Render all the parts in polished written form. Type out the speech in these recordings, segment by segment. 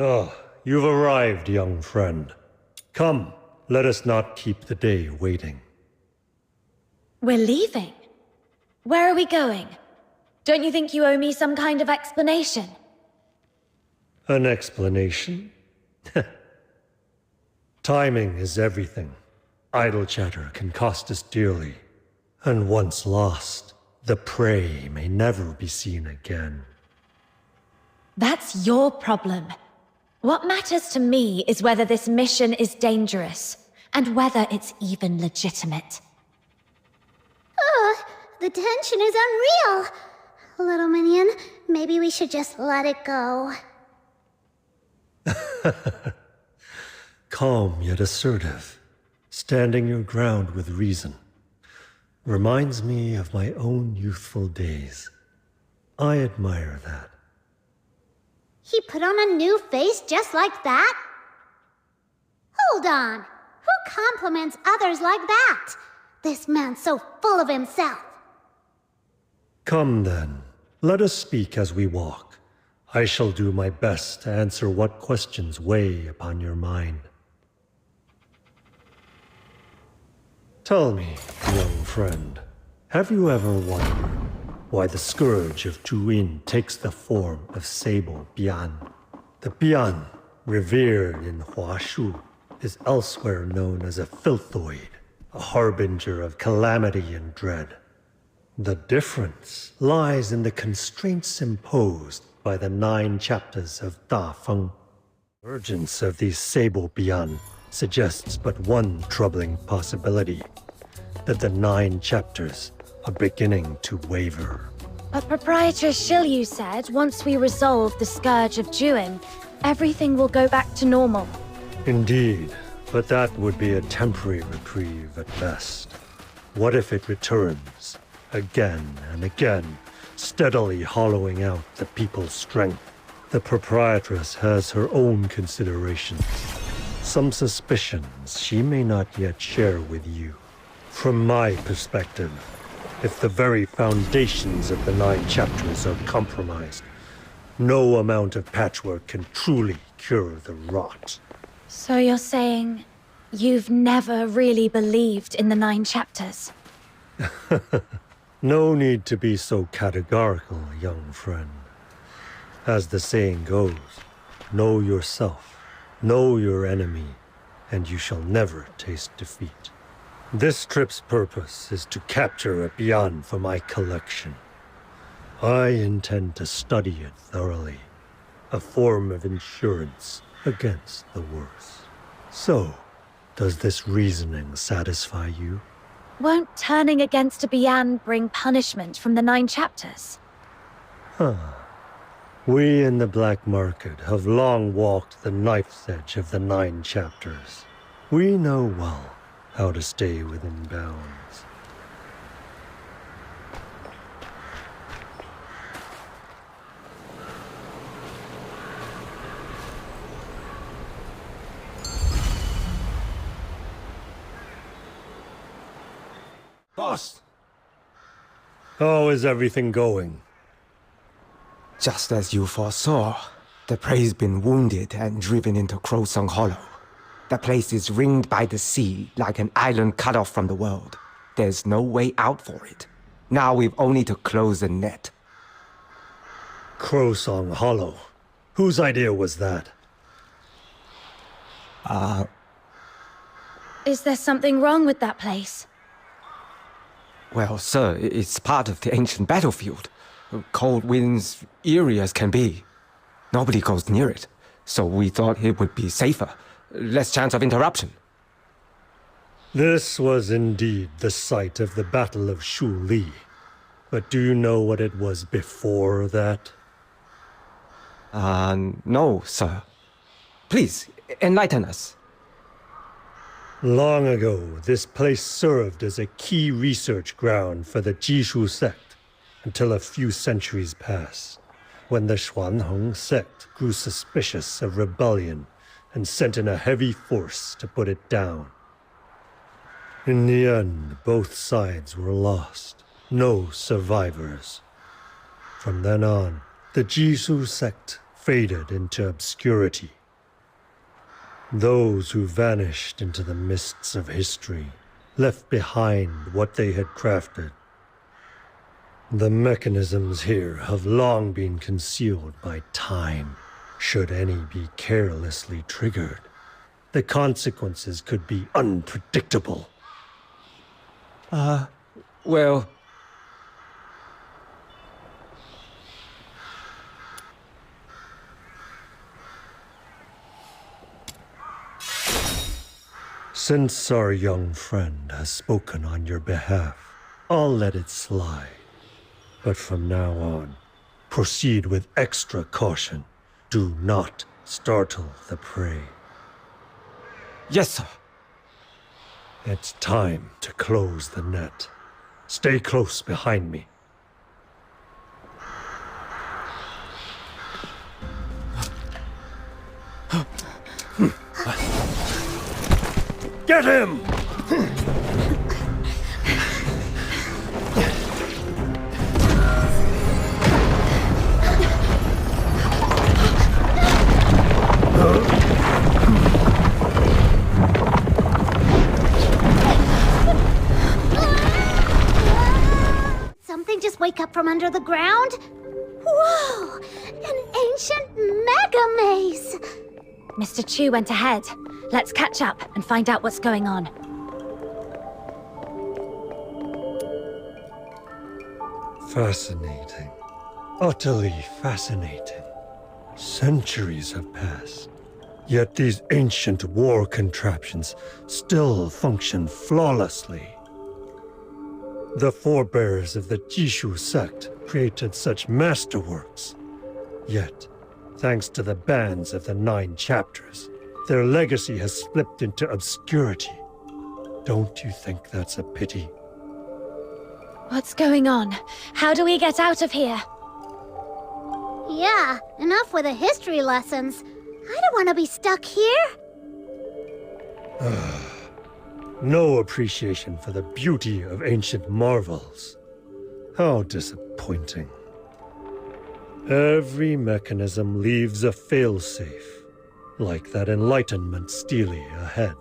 Ah, you've arrived, young friend. Come, let us not keep the day waiting. We're leaving? Where are we going? Don't you think you owe me some kind of explanation? An explanation? Timing is everything. Idle chatter can cost us dearly. And once lost, the prey may never be seen again. That's your problem. What matters to me is whether this mission is dangerous, and whether it's even legitimate. Oh, the tension is unreal. Little minion, maybe we should just let it go. Calm yet assertive, standing your ground with reason. Reminds me of my own youthful days. I admire that. He put on a new face just like that? Hold on. Who compliments others like that? This man's so full of himself. Come then, let us speak as we walk. I shall do my best to answer what questions weigh upon your mind. Tell me, young friend, have you ever wondered why the scourge of Duet takes the form of sable Bian? The Bian, revered in Huashu, is elsewhere known as a filthoid, a harbinger of calamity and dread. The difference lies in the constraints imposed by the 9 chapters of Da Feng. The emergence of these sable Bian suggests but one troubling possibility, that the 9 chapters are beginning to waver. But Proprietor Shilyu said once we resolve the Scourge of Juin, everything will go back to normal. Indeed, but that would be a temporary reprieve at best. What if it returns, again and again, steadily hollowing out the people's strength? The Proprietress has her own considerations, some suspicions she may not yet share with you. From my perspective, if the very foundations of the 9 chapters are compromised, no amount of patchwork can truly cure the rot. So you're saying you've never really believed in the 9 chapters? No need to be so categorical, young friend. As the saying goes, know yourself, know your enemy, and you shall never taste defeat. This trip's purpose is to capture a Bian for my collection. I intend to study it thoroughly, a form of insurance against the worst. So, does this reasoning satisfy you? Won't turning against a Bian bring punishment from the 9 chapters? We in the black market have long walked the knife's edge of the 9 chapters. We know well how to stay within bounds. Boss! How is everything going? Just as you foresaw, the prey's been wounded and driven into Crowsong Hollow. The place is ringed by the sea, like an island cut off from the world. There's no way out for it. Now we've only to close the net. Crowsong Hollow. Whose idea was that? Is there something wrong with that place? Well, sir, it's part of the ancient battlefield. Cold winds, eerie as can be. Nobody goes near it, so we thought it would be safer. Less chance of interruption. This was indeed the site of the Battle of Shu Li. But do you know what it was before that? No, sir. Please, enlighten us. Long ago, this place served as a key research ground for the Jishu sect, until a few centuries passed, when the Xuanheng sect grew suspicious of rebellion and sent in a heavy force to put it down. In the end, both sides were lost, no survivors. From then on, the Jishu sect faded into obscurity. Those who vanished into the mists of history left behind what they had crafted. The mechanisms here have long been concealed by time. Should any be carelessly triggered, the consequences could be unpredictable. Well... Since our young friend has spoken on your behalf, I'll let it slide. But from now on, proceed with extra caution. Do not startle the prey. Yes, sir. It's time to close the net. Stay close behind me. Get him! Something just wake up from under the ground? Whoa! An ancient mega maze! Mr. Chu went ahead. Let's catch up and find out what's going on. Fascinating. Utterly fascinating. Centuries have passed. Yet these ancient war contraptions still function flawlessly. The forebears of the Jishu sect created such masterworks. Yet, thanks to the bans of the 9 chapters, their legacy has slipped into obscurity. Don't you think that's a pity? What's going on? How do we get out of here? Yeah, enough with the history lessons. I don't want to be stuck here. No appreciation for the beauty of ancient marvels. How disappointing. Every mechanism leaves a failsafe, like that Enlightenment stele ahead.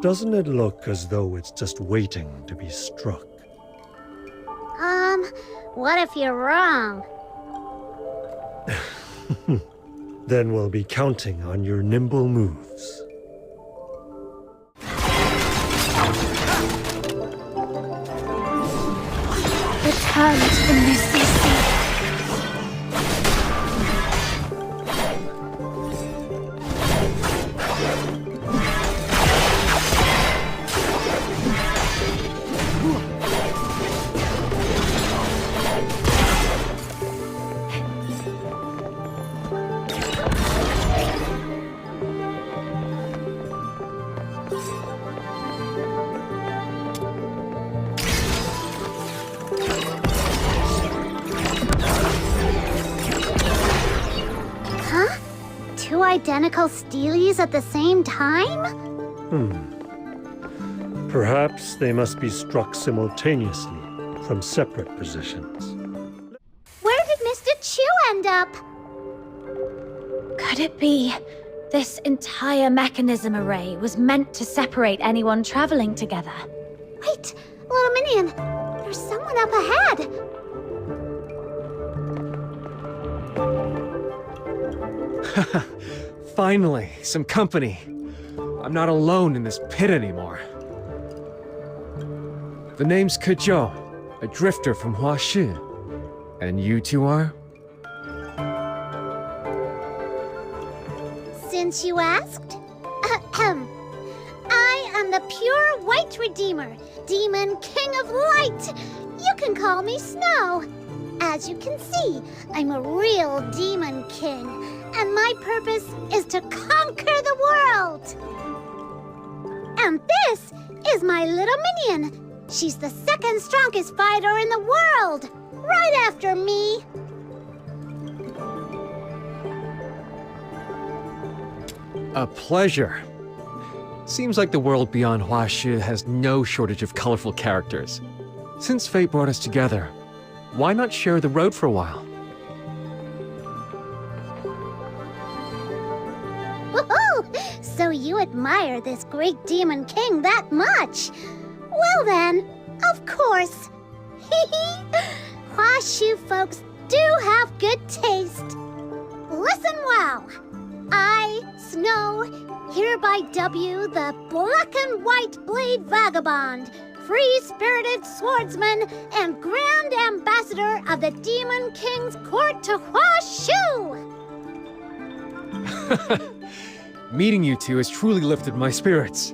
Doesn't it look as though it's just waiting to be struck? What if you're wrong? Then we'll be counting on your nimble moves. Return to the misty sea. Two identical steelies at the same time? Perhaps they must be struck simultaneously from separate positions. Where did Mr. Chu end up? Could it be this entire mechanism array was meant to separate anyone traveling together? Wait, little minion, there's someone up ahead. Finally, some company. I'm not alone in this pit anymore. The name's Kezhou, a drifter from Huashi. And you two are? Since you asked, I am the pure white redeemer, demon king of light. You can call me Snow. As you can see, I'm a real demon king, and my purpose is to conquer the world. And this is my little minion. She's the second strongest fighter in the world, right after me. A pleasure. Seems like the world beyond Huashi has no shortage of colorful characters. Since fate brought us together, why not share the road for a while? you admire this great demon king that much. Well then, of course. Huashu folks do have good taste. Listen well. I, Snow, hereby dub you the Black and White Blade Vagabond, free-spirited swordsman, and Grand Ambassador of the Demon King's Court to Huashu! Meeting you two has truly lifted my spirits.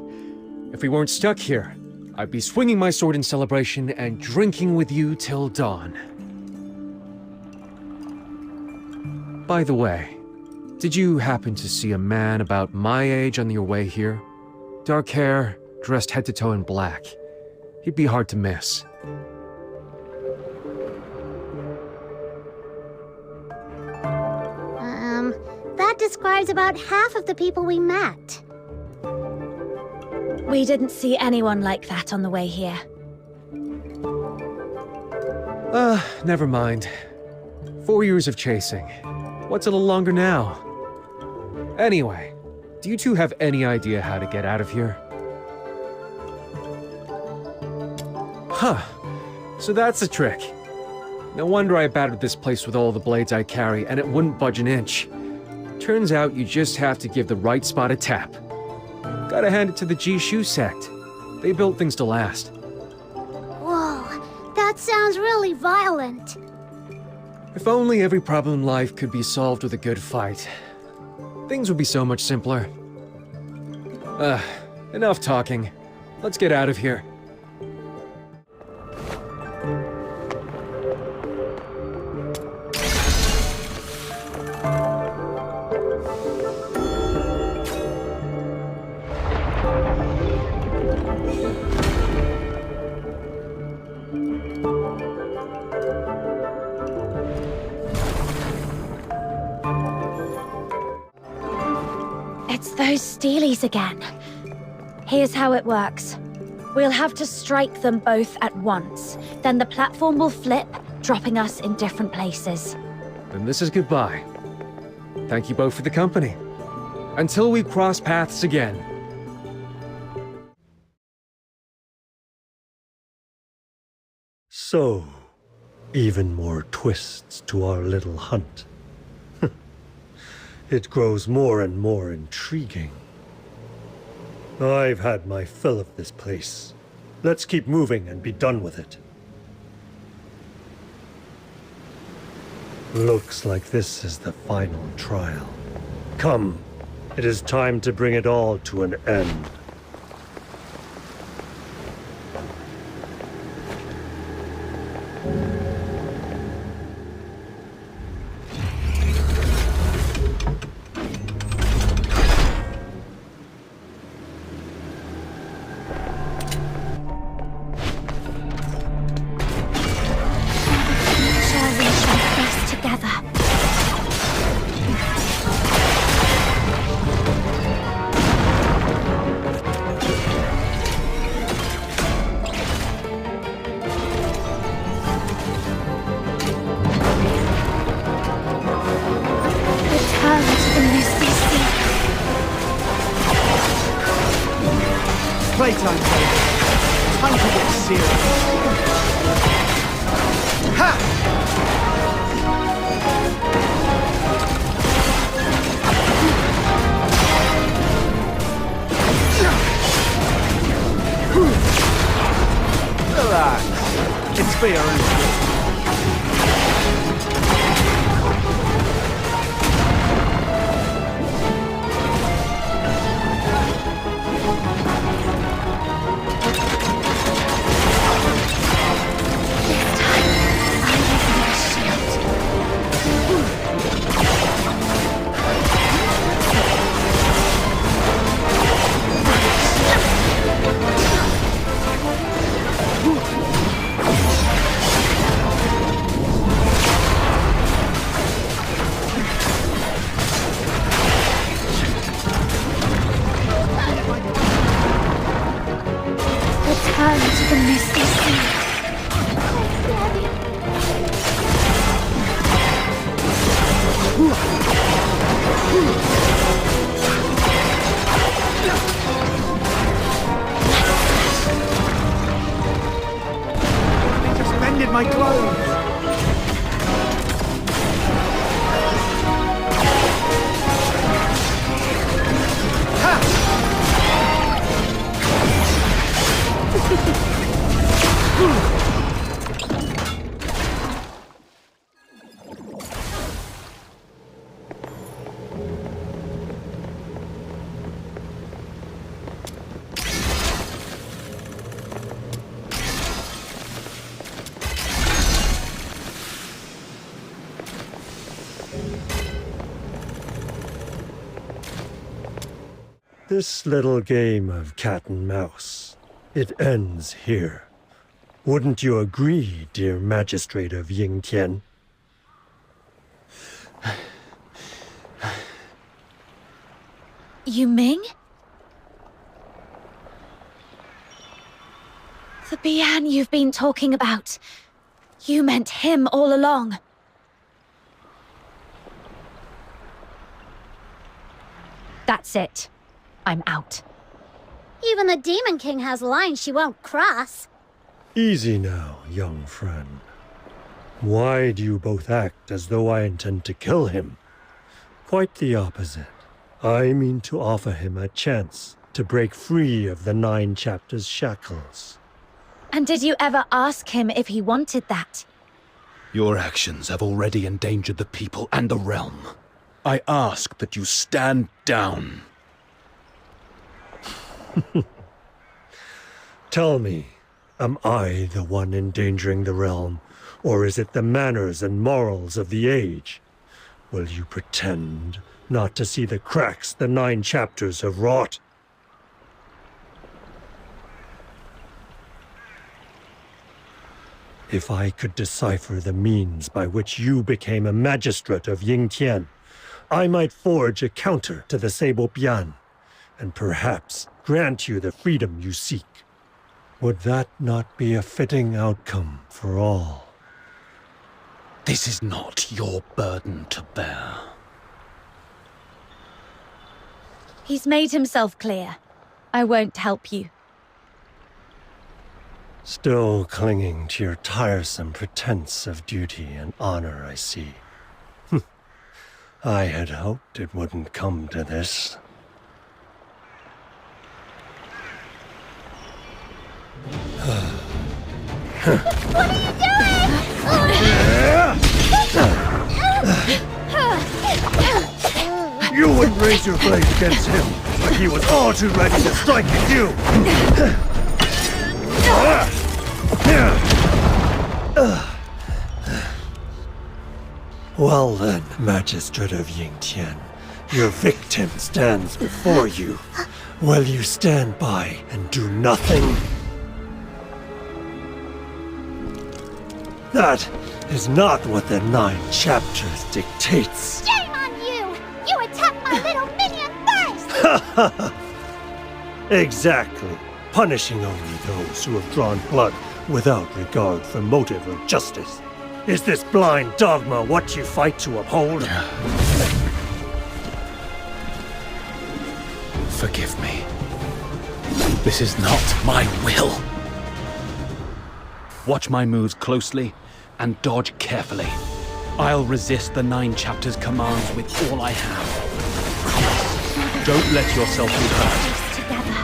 If we weren't stuck here, I'd be swinging my sword in celebration and drinking with you till dawn. By the way, did you happen to see a man about my age on your way here? Dark hair, dressed head to toe in black. He'd be hard to miss. That describes about half of the people we met. We didn't see anyone like that on the way here. Never mind. 4 years of chasing. What's a little longer now? Anyway, do you two have any idea how to get out of here? Huh. So that's the trick. No wonder I battered this place with all the blades I carry, and it wouldn't budge an inch. Turns out you just have to give the right spot a tap. Gotta hand it to the Jishu sect. They built things to last. Whoa, that sounds really violent. If only every problem in life could be solved with a good fight. Things would be so much simpler. Enough talking. Let's get out of here. It's those Steelies again. Here's how it works. We'll have to strike them both at once. Then the platform will flip, dropping us in different places. Then this is goodbye. Thank you both for the company. Until we cross paths again. So, even more twists to our little hunt. It grows more and more intriguing. I've had my fill of this place. Let's keep moving and be done with it. Looks like this is the final trial. Come, it is time to bring it all to an end. Playtime, baby. Time to get serious. Ha! Relax. It's for your own good. Return to the misty sea. They just mended my clothes! This little game of cat and mouse, it ends here. Wouldn't you agree, dear magistrate of Yingtian? You Ming? The Bian you've been talking about. You meant him all along. That's it. I'm out. Even the Demon King has lines she won't cross. Easy now, young friend. Why do you both act as though I intend to kill him? Quite the opposite. I mean to offer him a chance to break free of the 9 chapters' shackles. And did you ever ask him if he wanted that? Your actions have already endangered the people and the realm. I ask that you stand down. Tell me, am I the one endangering the realm, or is it the manners and morals of the age? Will you pretend not to see the cracks the 9 chapters have wrought? If I could decipher the means by which you became a magistrate of Yingtian, I might forge a counter to the Sable Bian, and perhaps grant you the freedom you seek. Would that not be a fitting outcome for all? This is not your burden to bear. He's made himself clear. I won't help you. Still clinging to your tiresome pretense of duty and honor, I see. I had hoped it wouldn't come to this. You wouldn't raise your blade against him, but he was all too ready to strike at you! Well then, Magistrate of Yingtian, your victim stands before you. Will you stand by and do nothing? That is not what the 9 chapters dictates. Shame on you! You attacked my little minion first! Exactly. Punishing only those who have drawn blood without regard for motive or justice. Is this blind dogma what you fight to uphold? Forgive me. This is not my will. Watch my moves closely and dodge carefully. I'll resist the 9 chapters' commands with all I have. Don't let yourself be hurt. Together.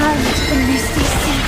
Return to the misty sea.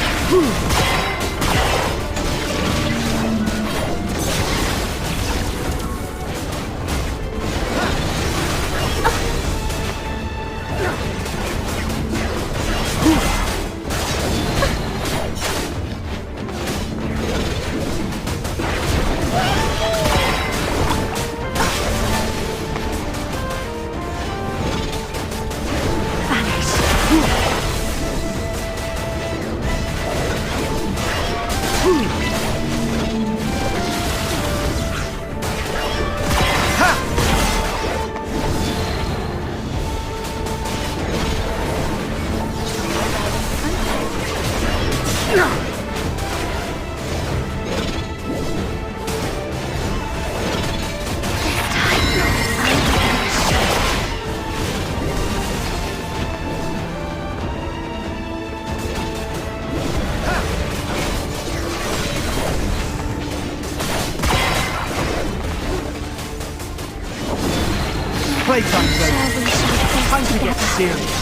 Playtime's over. Time to get serious.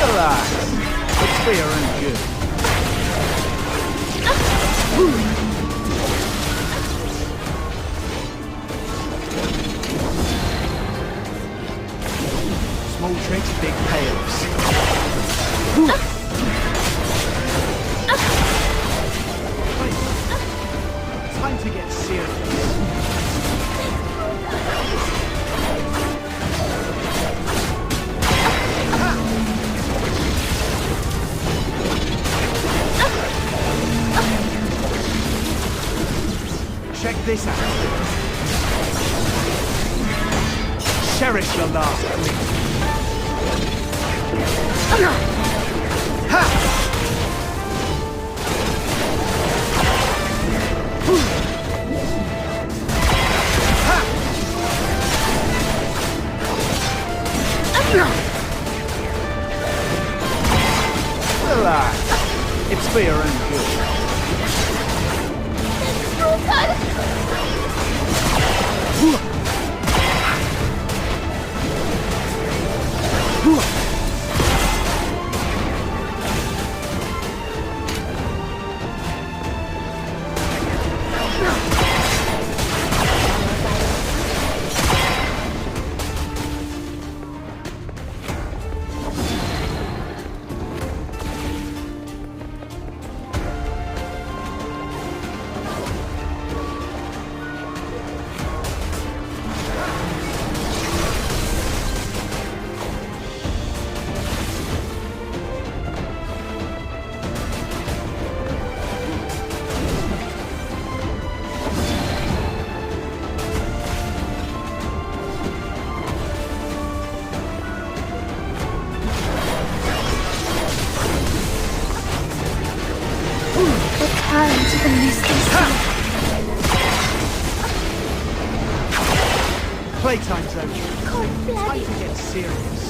Relax. It's fair and good. Small tricks, big payoffs. Wait. Time to get serious. Check this out. Cherish your last breath. Ha! Relax. It's fair and good. Return to the misty sea. Playtime's over. Time to get serious.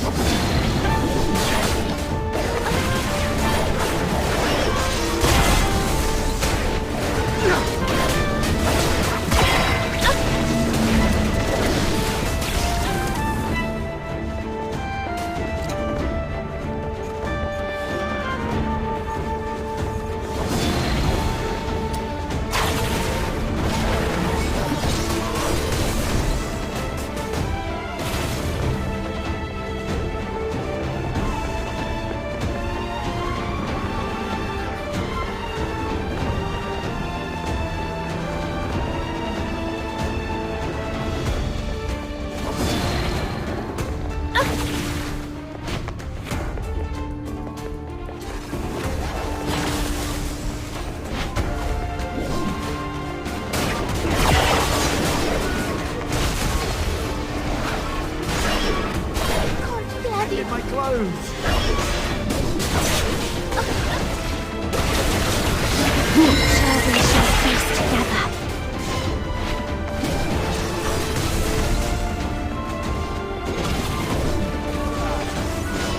Sure we shall face together.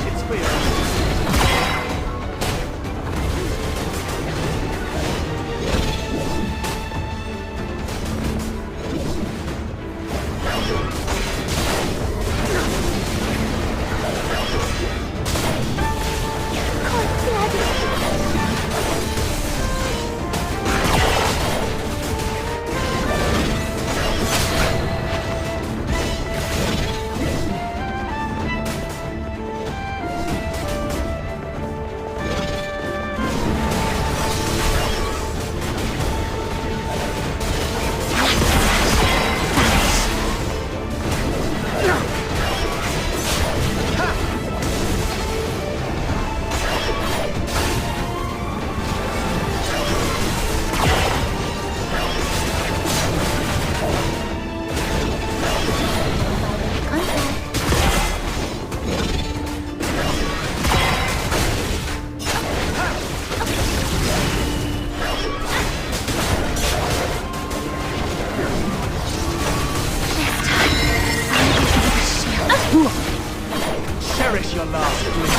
It's fair. Cherish your last glimpse.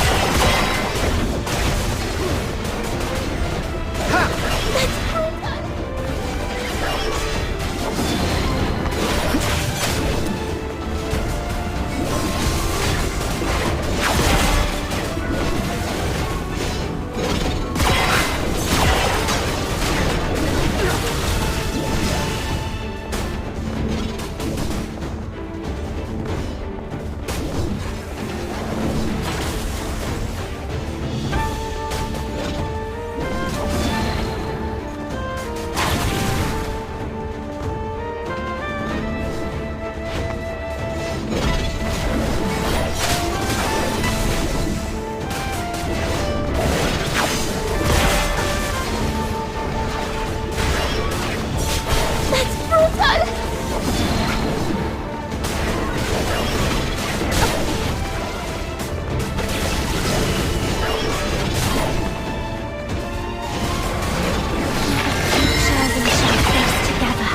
Sure we shall face together.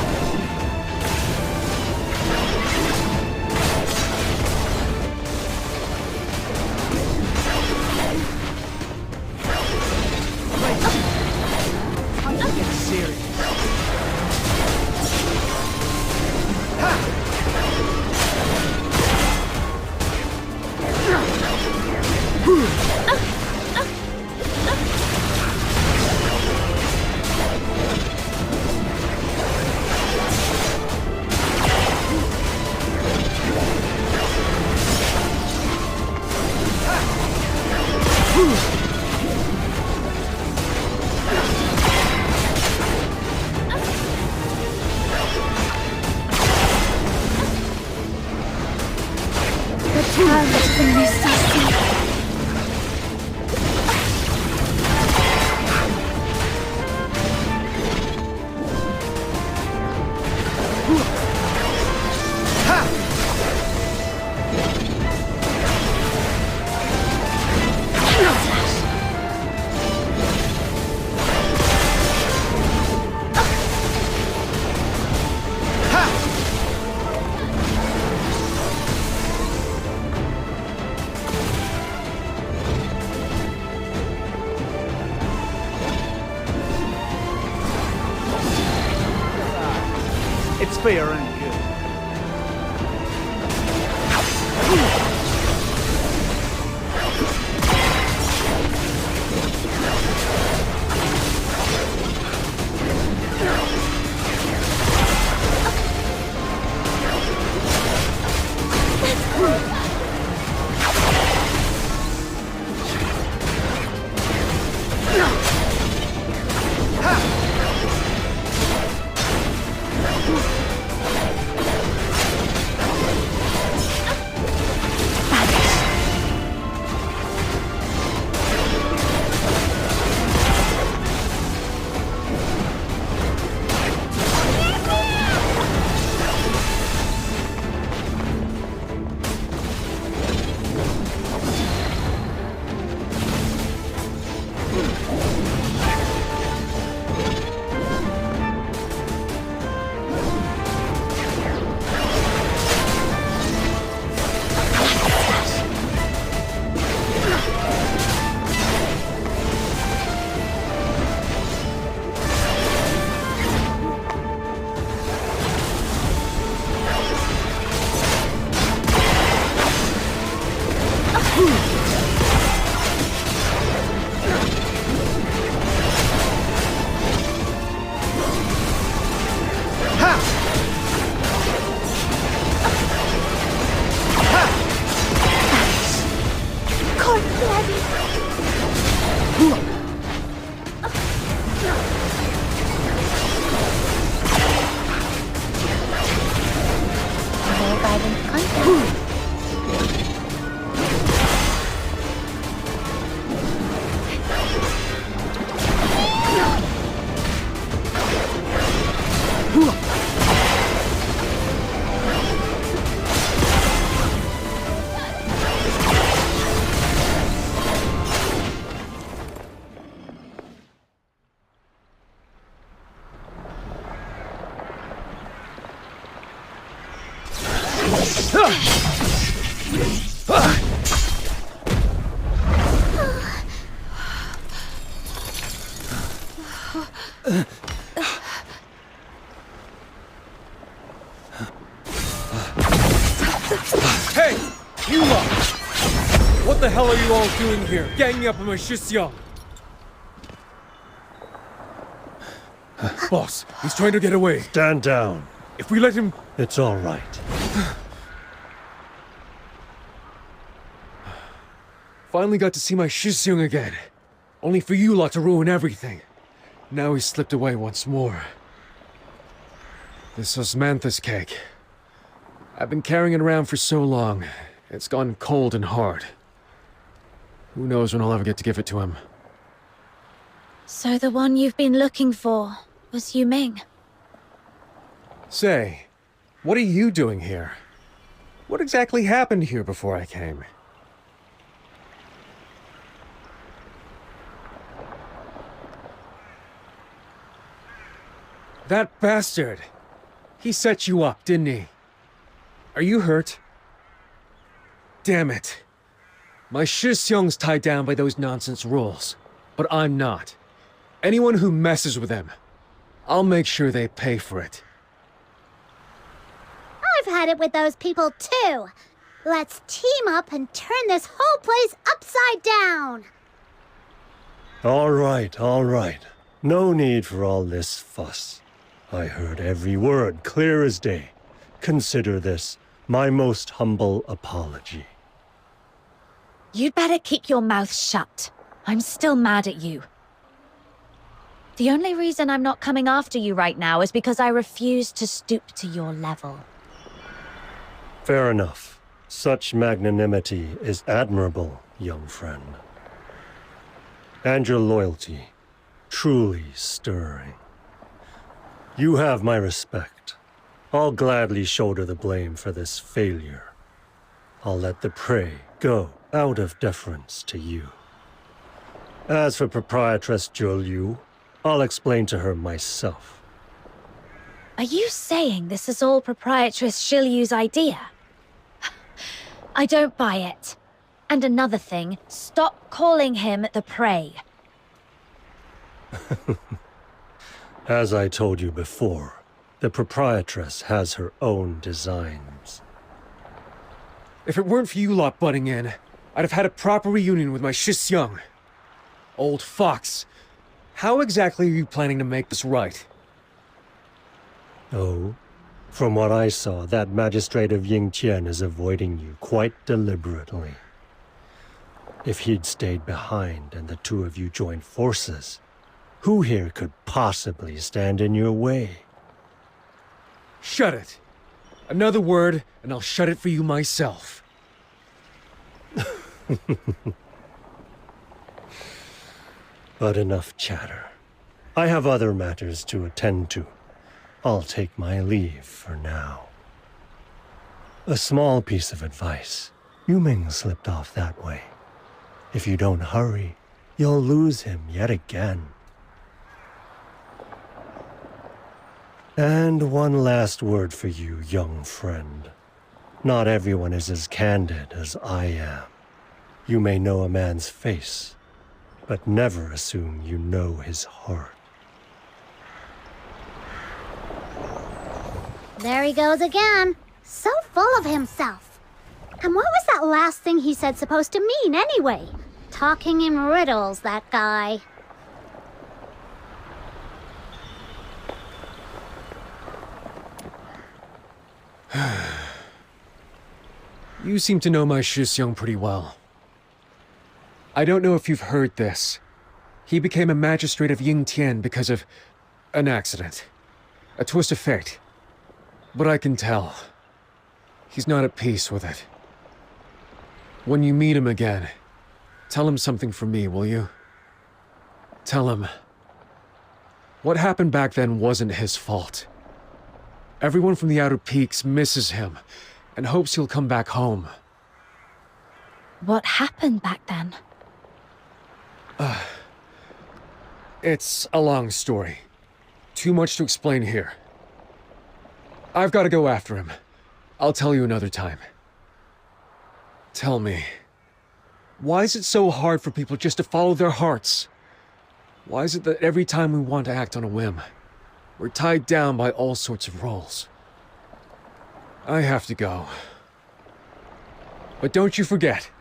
Get serious. Return to the misty sea. It's fair and good. Hey! You lot! What the hell are you all doing here? Ganging up on my Shisyang! Boss, he's trying to get away. Stand down. If we let him... It's all right. Finally got to see my Shisyang again. Only for you lot to ruin everything. Now he's slipped away once more. This osmanthus cake. I've been carrying it around for so long. It's gone cold and hard. Who knows when I'll ever get to give it to him. So the one you've been looking for was Yu Ming. Say, what are you doing here? What exactly happened here before I came? That bastard! He set you up, didn't he? Are you hurt? Damn it. My Shisyong's tied down by those nonsense rules, but I'm not. Anyone who messes with them, I'll make sure they pay for it. I've had it with those people too. Let's team up and turn this whole place upside down. All right, all right. No need for all this fuss. I heard every word clear as day. Consider this my most humble apology. You'd better keep your mouth shut. I'm still mad at you. The only reason I'm not coming after you right now is because I refuse to stoop to your level. Fair enough. Such magnanimity is admirable, young friend. And your loyalty, truly stirring. You have my respect. I'll gladly shoulder the blame for this failure. I'll let the prey go out of deference to you. As for Proprietress Zhou Liu, I'll explain to her myself. Are you saying this is all Proprietress Shilyu's idea? I don't buy it. And another thing, stop calling him the prey. As I told you before, the Proprietress has her own designs. If it weren't for you lot butting in, I'd have had a proper reunion with my Shisyang. Old fox, how exactly are you planning to make this right? Oh, from what I saw, that magistrate of Yingqian is avoiding you quite deliberately. If he'd stayed behind and the two of you joined forces, who here could possibly stand in your way? Shut it. Another word, and I'll shut it for you myself. But enough chatter. I have other matters to attend to. I'll take my leave for now. A small piece of advice. Yu Ming slipped off that way. If you don't hurry, you'll lose him yet again. And one last word for you, young friend. Not everyone is as candid as I am. You may know a man's face, but never assume you know his heart. There he goes again. So full of himself. And what was that last thing he said supposed to mean anyway? Talking in riddles, that guy. You seem to know my Shisyang pretty well. I don't know if you've heard this. He became a magistrate of Yingtian because of an accident. A twist of fate. But I can tell. He's not at peace with it. When you meet him again, tell him something from me, will you? Tell him what happened back then wasn't his fault. Everyone from the Outer Peaks misses him and hopes he'll come back home. What happened back then? It's a long story. Too much to explain here. I've got to go after him. I'll tell you another time. Tell me, why is it so hard for people just to follow their hearts? Why is it that every time we want to act on a whim, we're tied down by all sorts of roles? I have to go. But don't you forget,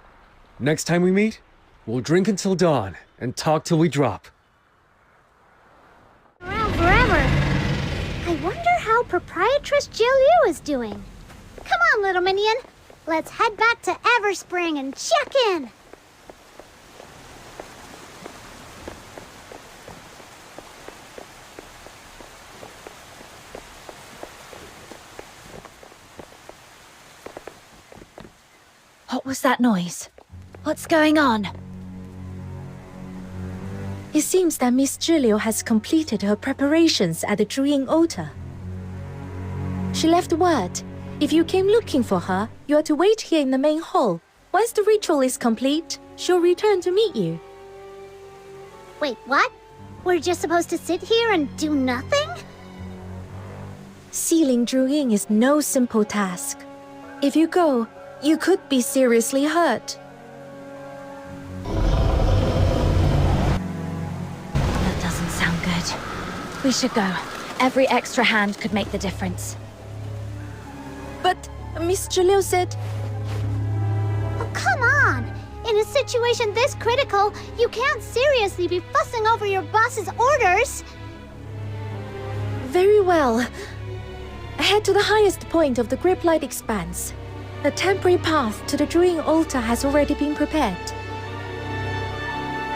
next time we meet, we'll drink until dawn and talk till we drop. Around forever. I wonder how Proprietress Jill Yu is doing. Come on, little minion. Let's head back to Everspring and check in. What was that noise? What's going on? It seems that Miss Zhiliu has completed her preparations at the Zhuying altar. She left word. If you came looking for her, you are to wait here in the main hall. Once the ritual is complete, she'll return to meet you. Wait, what? We're just supposed to sit here and do nothing? Sealing Zhuying is no simple task. If you go, you could be seriously hurt. That doesn't sound good. We should go. Every extra hand could make the difference. But Miss Zhiliu said... Oh, come on! In a situation this critical, you can't seriously be fussing over your boss's orders! Very well. Head to the highest point of the Griplight Expanse. A temporary path to the Zhuying altar has already been prepared.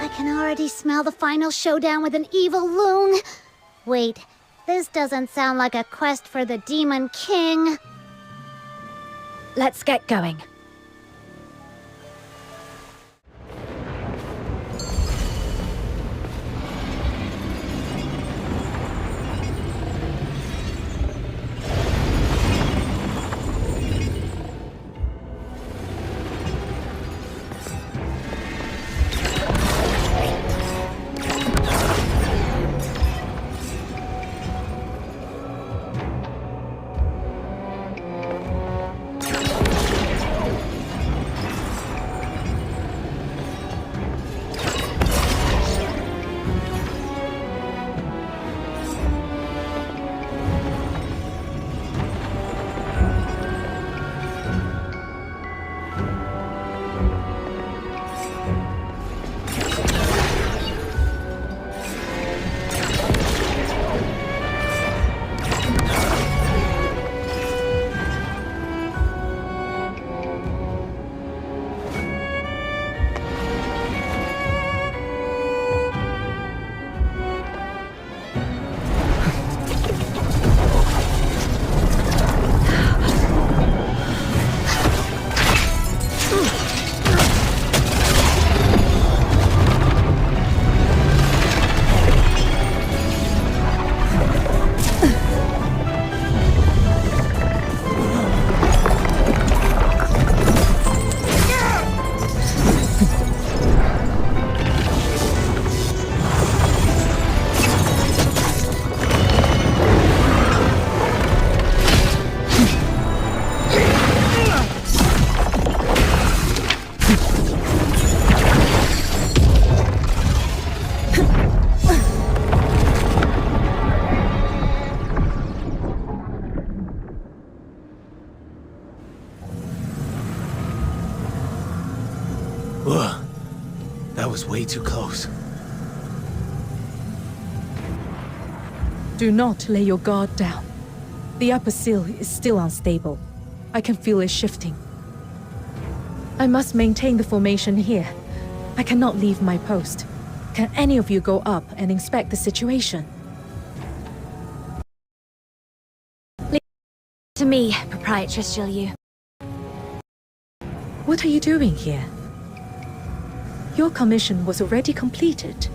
I can already smell the final showdown with an evil loon. Wait, this doesn't sound like a quest for the Demon King. Let's get going. Ugh. That was way too close. Do not lay your guard down. The upper seal is still unstable. I can feel it shifting. I must maintain the formation here. I cannot leave my post. Can any of you go up and inspect the situation? To me, Proprietress Jill Yu. What are you doing here? Your commission was already completed.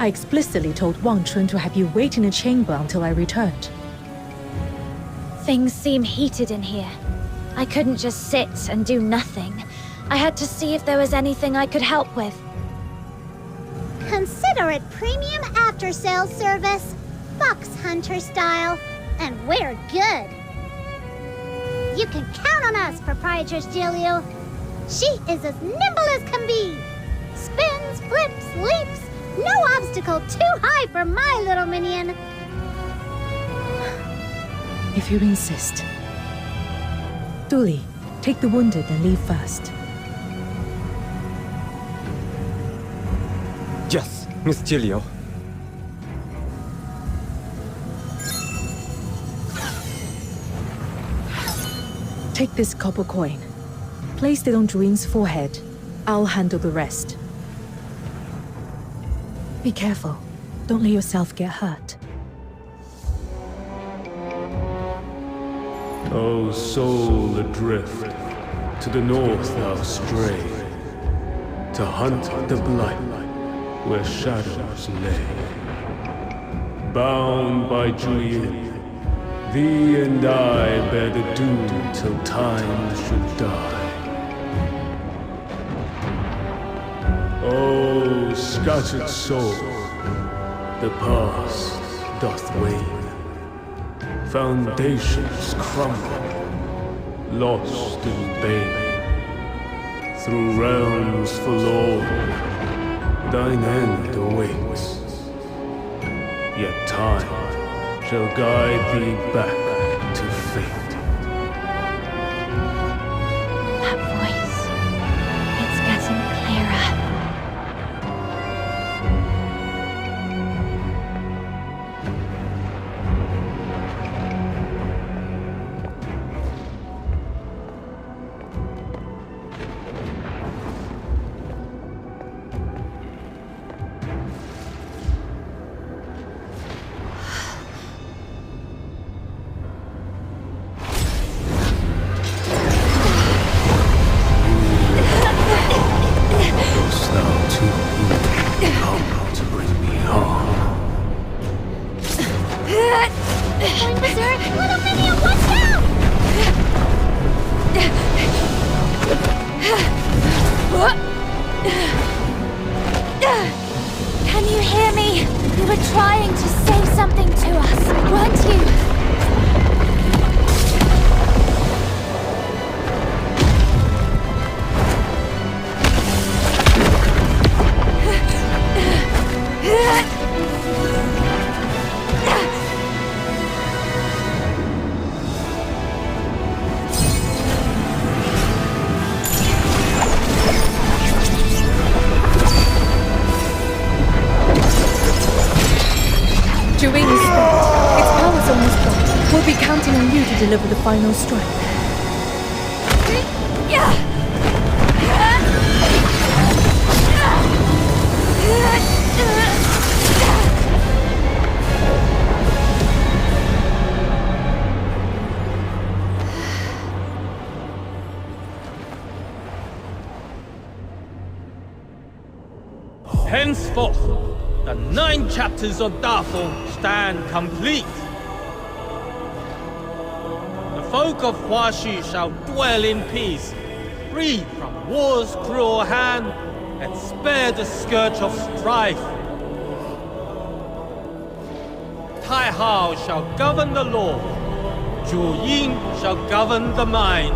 I explicitly told Wang Chun to have you wait in a chamber until I returned. Things seem heated in here. I couldn't just sit and do nothing. I had to see if there was anything I could help with. Consider it premium after-sales service. Fox Hunter style. And we're good. You can count on us, Proprietress Jilio. She is as nimble as can be. Spins, flips, leaps. No obstacle too high for my little minion. If you insist. Dooley, take the wounded and leave first. Yes, Miss Gilio. Take this copper coin. Place it on Druin's forehead. I'll handle the rest. Be careful. Don't let yourself get hurt. O soul adrift, to the north thou stray, to hunt the blight where shadows lay. Bound by Julian, thee and I bear the doom till time should die. O scattered soul, the past doth wane. Foundations crumble, lost in bane. Through realms forlorn, thine end awaits. Yet time shall guide thee back to fate. That voice, it's getting clearer. Dost thou too come to bring me harm? Going berserk! Little minion, watch out! Can you hear me? You were trying to say something to us, weren't you? Druin is spent. Its power's almost gone. We'll be counting on you to deliver the final strike. Henceforth, the 9 chapters of Dafeng stand complete. The folk of Huaxu shall dwell in peace, free from war's cruel hand, and spare the scourge of strife. Taihao shall govern the law, Zhu Yin shall govern the mind.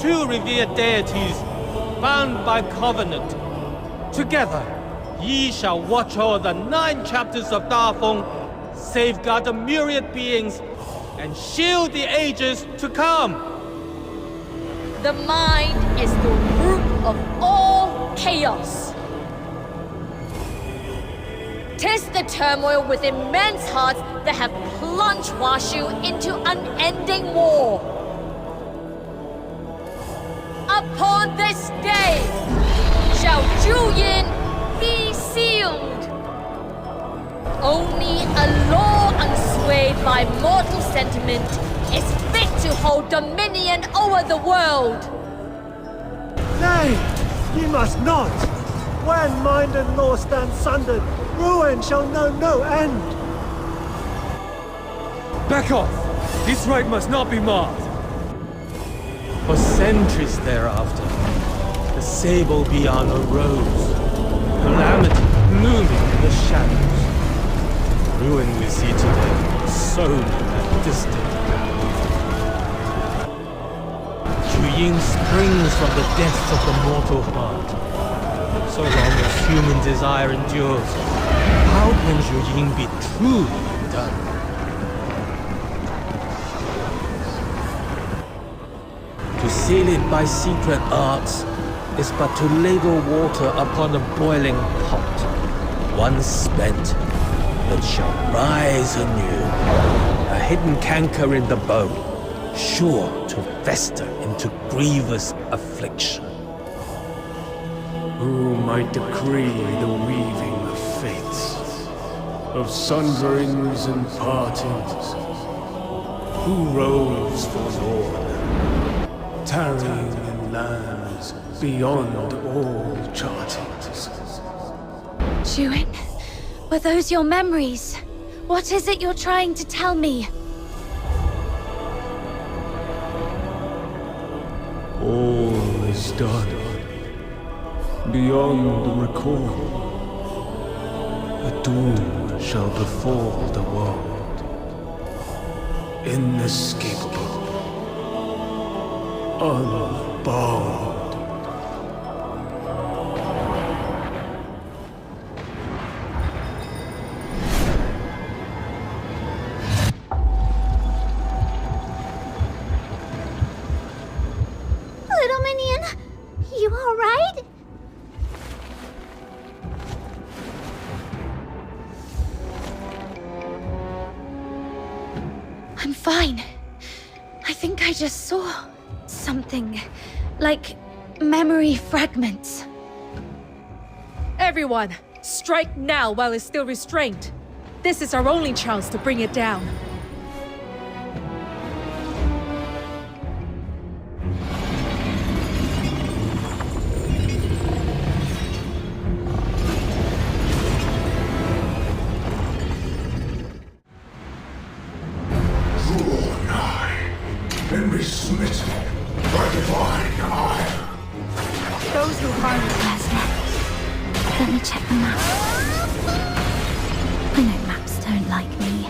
2 revered deities bound by covenant. Together, ye shall watch o'er the 9 chapters of Dafeng, safeguard the myriad beings, and shield the ages to come. The mind is the root of all chaos. 'Tis the turmoil within men's hearts that have plunged Huaxu into unending war. Upon this day shall Juyin be sealed. Only a law unswayed by mortal sentiment is fit to hold dominion over the world. Nay, ye must not! When mind and law stand sundered, ruin shall know no end! Back off! This right must not be marred! For centuries thereafter, the sable beyond arose, calamity looming in the shadows. ruin we see today, sown at distant Ying springs from the depths of the mortal heart. So long as human desire endures, how can Zhu Ying be truly undone? To seal it by secret arts is but to ladle water upon a boiling pot. Once spent, it shall rise anew, a hidden canker in the bone, sure to fester into grievous affliction. Who might decree the weaving of fates, of sunderings and partings? Who roves forlorn, tarrying in lands beyond all chartings? Juin, were those your memories? What is it you're trying to tell me? All is done. Beyond recall. A doom shall befall the world. Inescapable. Unbound. Little minion, you all right? I'm fine. I think I just saw something. Like memory fragments. Everyone, strike now while it's still restrained. This is our only chance to bring it down. Draw nigh, and be smitten by divine ire. Those who harm us next. Let me check the map. I know maps don't like me.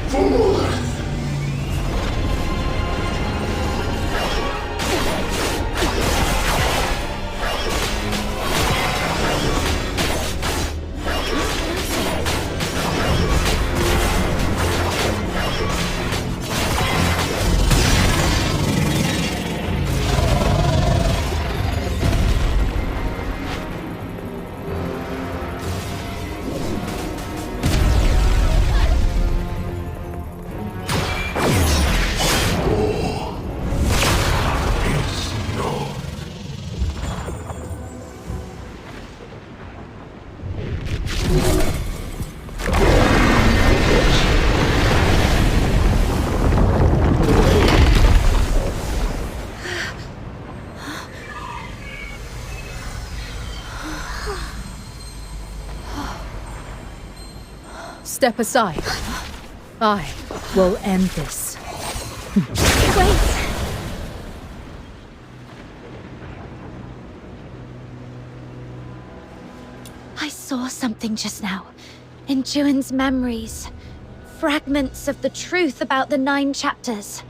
Forth! Step aside. I will end this. Wait! I saw something just now. In Juin's memories. Fragments of the truth about the 9 chapters.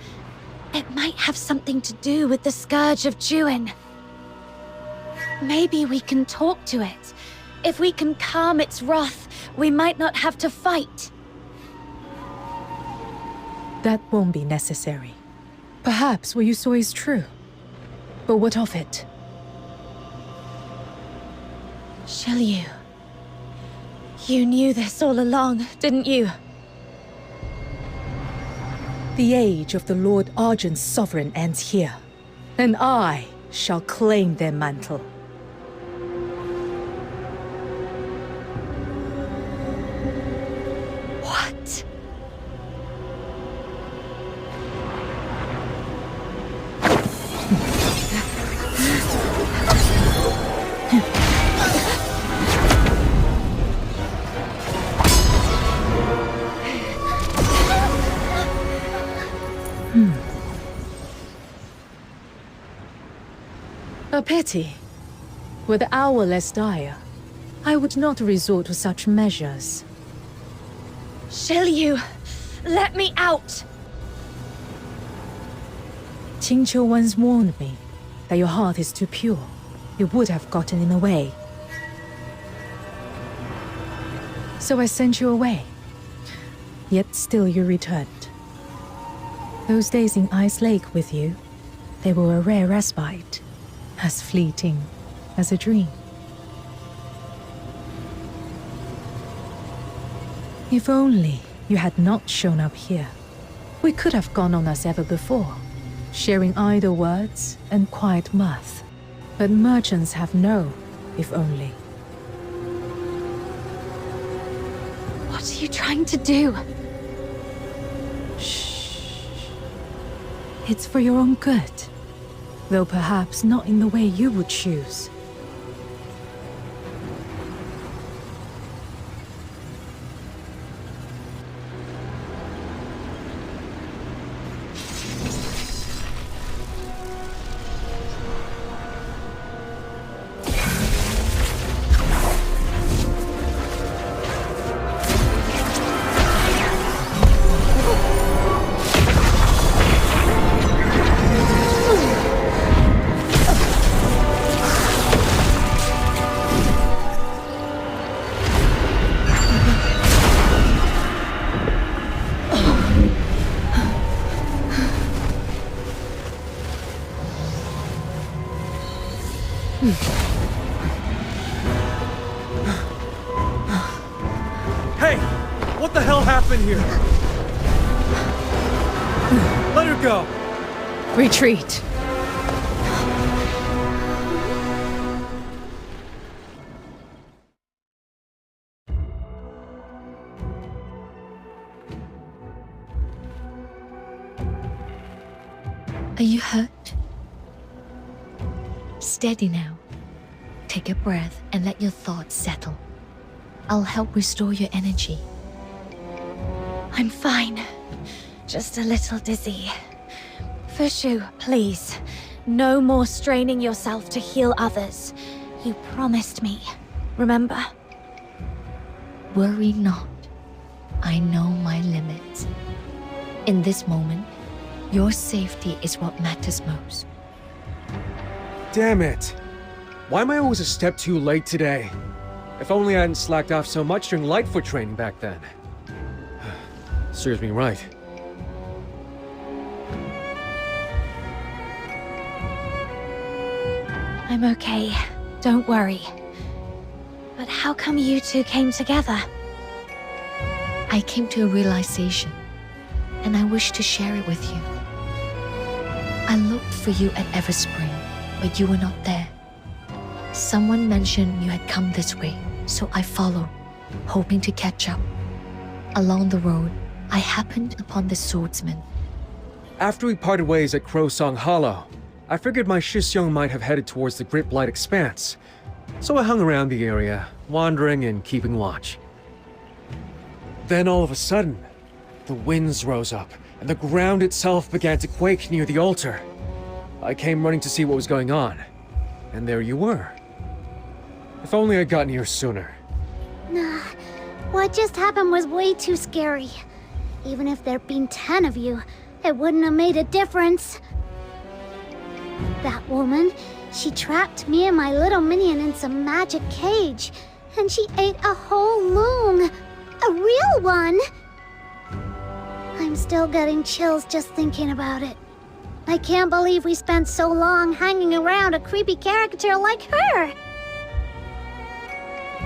It might have something to do with the Scourge of Juin. Maybe we can talk to it. If we can calm its wrath, we might not have to fight. That won't be necessary. Perhaps what you saw is true. But what of it? Shiryu. You knew this all along, didn't you? The age of the Lord Argent's sovereign ends here, and I shall claim their mantle. What? A pity. Were the hour less dire, I would not resort to such measures. Shiryu, let me out! Qingqiu once warned me that your heart is too pure. It would have gotten in the way. So I sent you away. Yet still you returned. Those days in Ice Lake with you, they were a rare respite, as fleeting as a dream. If only you had not shown up here, we could have gone on as ever before, sharing idle words and quiet mirth. But merchants have no if only. What are you trying to do? Shh. It's for your own good, though perhaps not in the way you would choose. Hey! What the hell happened here? Let her go! Retreat. Are you hurt? Steady now. Take a breath and let your thoughts settle. I'll help restore your energy. I'm fine. Just a little dizzy. Fushu, please. No more straining yourself to heal others. You promised me. Remember? Worry not. I know my limits. In this moment, your safety is what matters most. Damn it! Why am I always a step too late today? If only I hadn't slacked off so much during Lightfoot training back then. Serves me right. I'm okay. Don't worry. But how come you two came together? I came to a realization, and I wish to share it with you. I looked for you at Everspring, but you were not there. Someone mentioned you had come this way, so I followed, hoping to catch up. Along the road, I happened upon the swordsman. After we parted ways at Crowsong Hollow, I figured my Shisyong might have headed towards the Great Blight Expanse. So I hung around the area, wandering and keeping watch. Then all of a sudden, the winds rose up, and the ground itself began to quake near the altar. I came running to see what was going on, and there you were. If only I'd gotten here sooner. Nah, what just happened was way too scary. Even if there'd been 10 of you, it wouldn't have made a difference. That woman, she trapped me and my little minion in some magic cage, and she ate a whole loon. A real one! I'm still getting chills just thinking about it. I can't believe we spent so long hanging around a creepy caricature like her!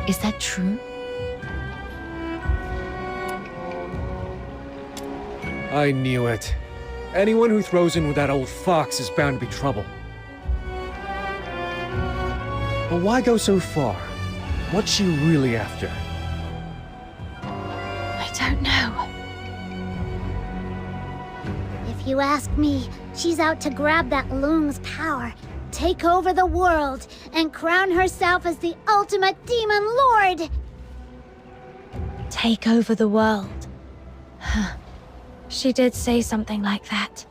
Is that true? I knew it. Anyone who throws in with that old fox is bound to be trouble. But why go so far? What's she really after? I don't know. If you ask me, she's out to grab that loon's power, take over the world, and crown herself as the ultimate demon lord! Take over the world. Huh. She did say something like that.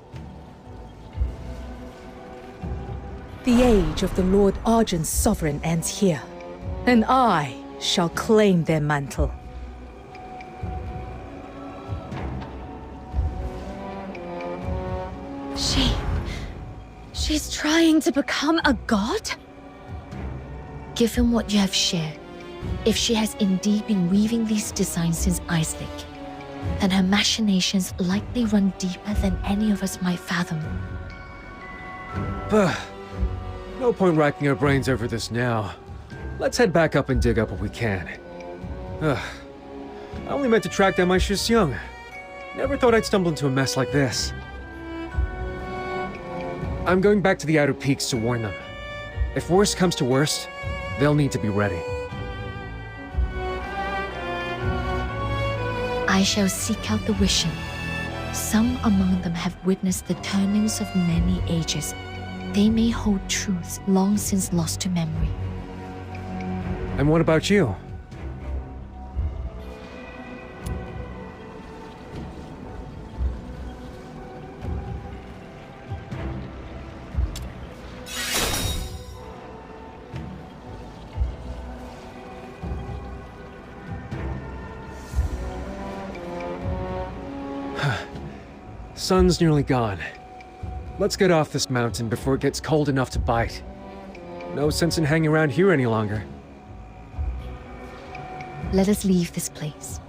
The age of the Lord Argent's sovereign ends here, and I shall claim their mantle. She's trying to become a god? Given what you have shared, if she has indeed been weaving these designs since Iceland, then her machinations likely run deeper than any of us might fathom. But no point racking our brains over this now. Let's head back up and dig up what we can. I only meant to track down my Shisyong. Never thought I'd stumble into a mess like this. I'm going back to the Outer Peaks to warn them. If worst comes to worst, they'll need to be ready. I shall seek out the wishing. Some among them have witnessed the turnings of many ages. They may hold truths long since lost to memory. And what about you? Sun's nearly gone. Let's get off this mountain before it gets cold enough to bite. No sense in hanging around here any longer. Let us leave this place.